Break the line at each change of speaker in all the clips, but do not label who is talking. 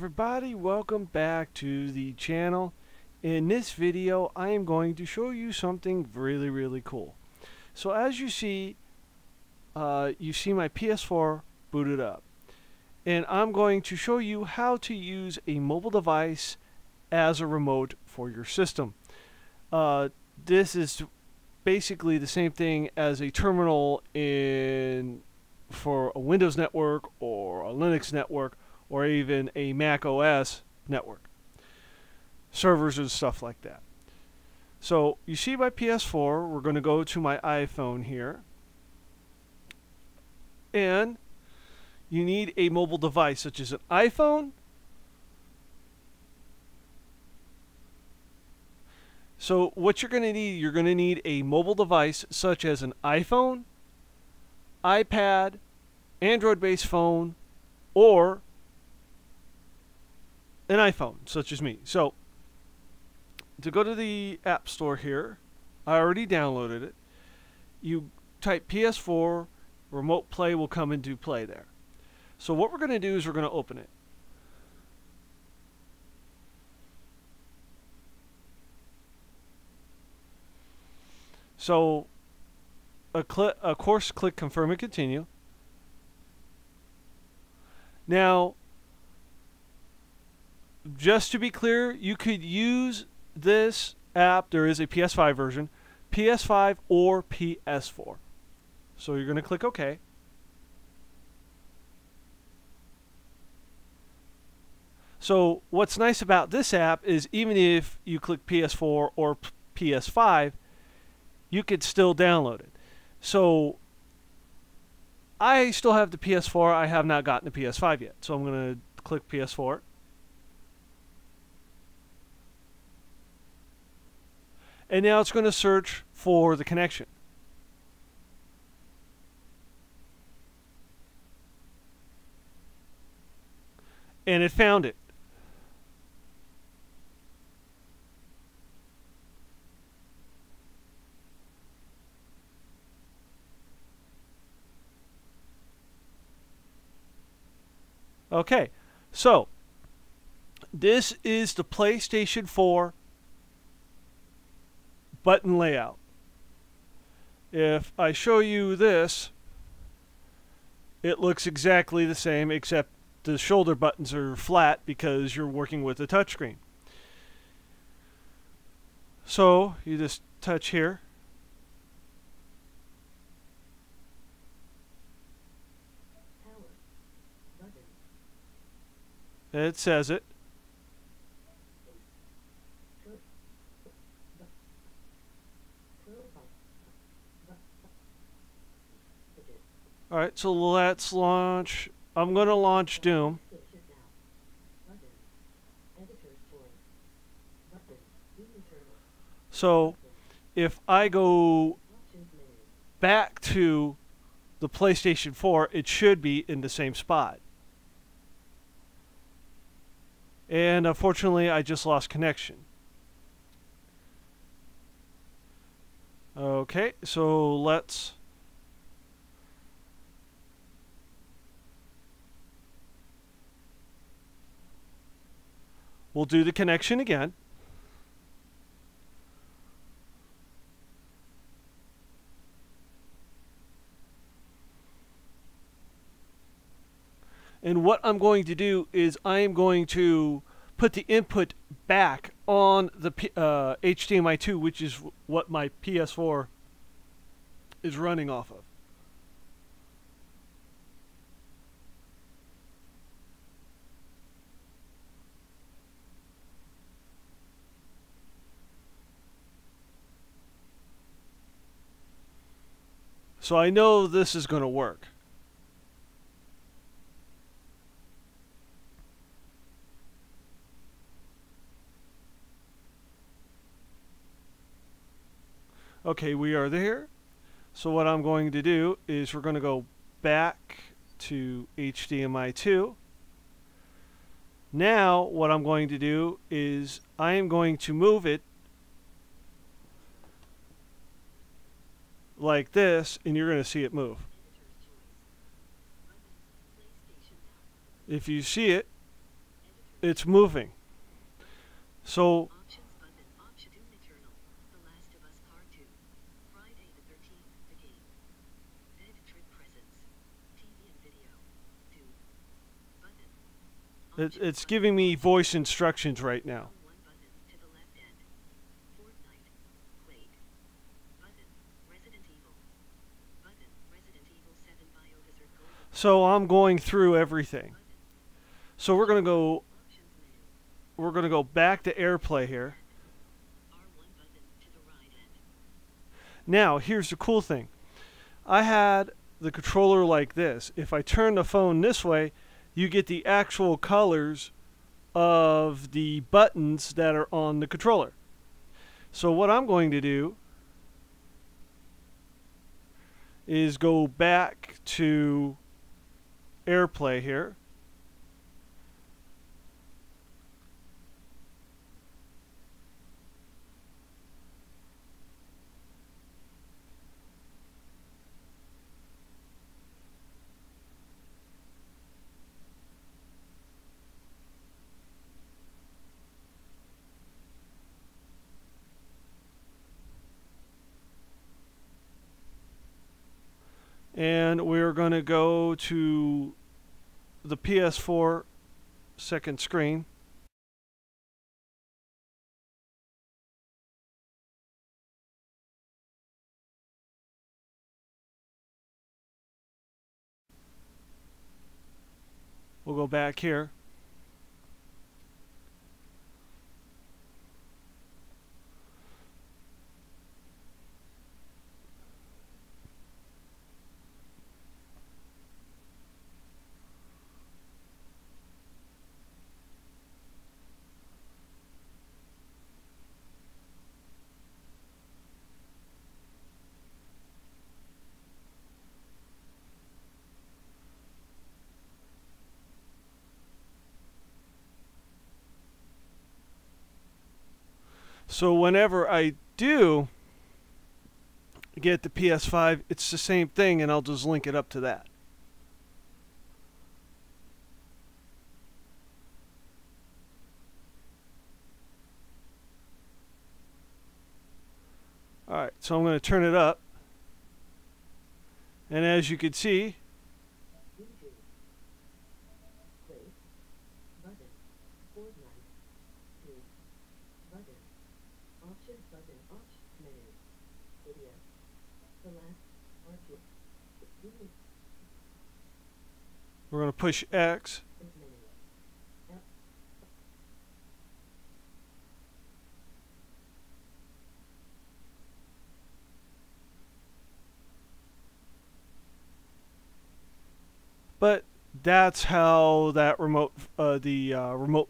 everybody, welcome back to the channel. In this video I am going to show you something really cool. So as you see my PS4 booted up, and I'm going to show you how to use a mobile device as a remote for your system. This is basically the same thing as a terminal for a Windows network or a Linux network or even a Mac OS network, servers and stuff like that. So you see my PS4, we're going to go to my iPhone here, and you need a mobile device such as an iPhone. So what you're going to need a mobile device such as an iPhone, iPad, Android-based phone, or an iPhone, such as me. So, to go to the App Store here, I already downloaded it. You type PS4, Remote Play will come into play there. So what we're going to do is we're going to open it. So, of course, click Confirm and Continue. Now, just to be clear, you could use this app. There is a PS5 version, PS5 or PS4. So you're going to click OK. So what's nice about this app is even if you click PS4 or PS5, you could still download it. So I still have the PS4. I have not gotten the PS5 yet. So I'm going to click PS4. And now it's going to search for the connection. And it found it. Okay, so this is the PlayStation 4 button layout. If I show you this, it looks exactly the same, except the shoulder buttons are flat because you're working with a touchscreen. So you just touch here. It says it. Alright, so let's launch. I'm going to launch Doom. So if I go back to the PlayStation 4, it should be in the same spot. And unfortunately, I just lost connection. Okay, so we'll do the connection again. And what I'm going to do is I am going to put the input back on the HDMI 2, which is what my PS4 is running off of. So I know this is going to work. Okay, we are there. So what I'm going to do is we're going to go back to HDMI 2. Now what I'm going to do is I am going to move it like this, and you're going to see it move. If you see it, it's moving. So
Options button. Option Doom Eternal. The Last of Us Part 2. Friday the 13th. The game. Dead Trip Presents. TV and video. Doom. Button.
it's giving me voice instructions right now.
One button to the left end. Fortnite. Quake. Button. Resident Evil. Button. Resident Evil 7 Biohazard Gold.
So I'm going through everything. So we're gonna go back to AirPlay here.
R1 button to the right end.
Now here's the cool thing. I had the controller like this. If I turn the phone this way, you get the actual colors of the buttons that are on the controller. So what I'm going to do is go back to AirPlay here. And we're going to go to the PS4 second screen. We'll go back here. So whenever I do get the PS5, it's the same thing, and I'll just link it up to that. Alright, so I'm going to turn it up. And as you can see,
Options button. Option menu. Video. The last part 2.
we're going to push X.
Menu. Yep.
But that's how that remote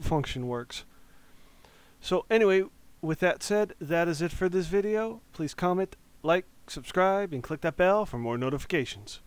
function works. So anyway, with that said, that is it for this video. Please comment, like, subscribe, and click that bell for more notifications.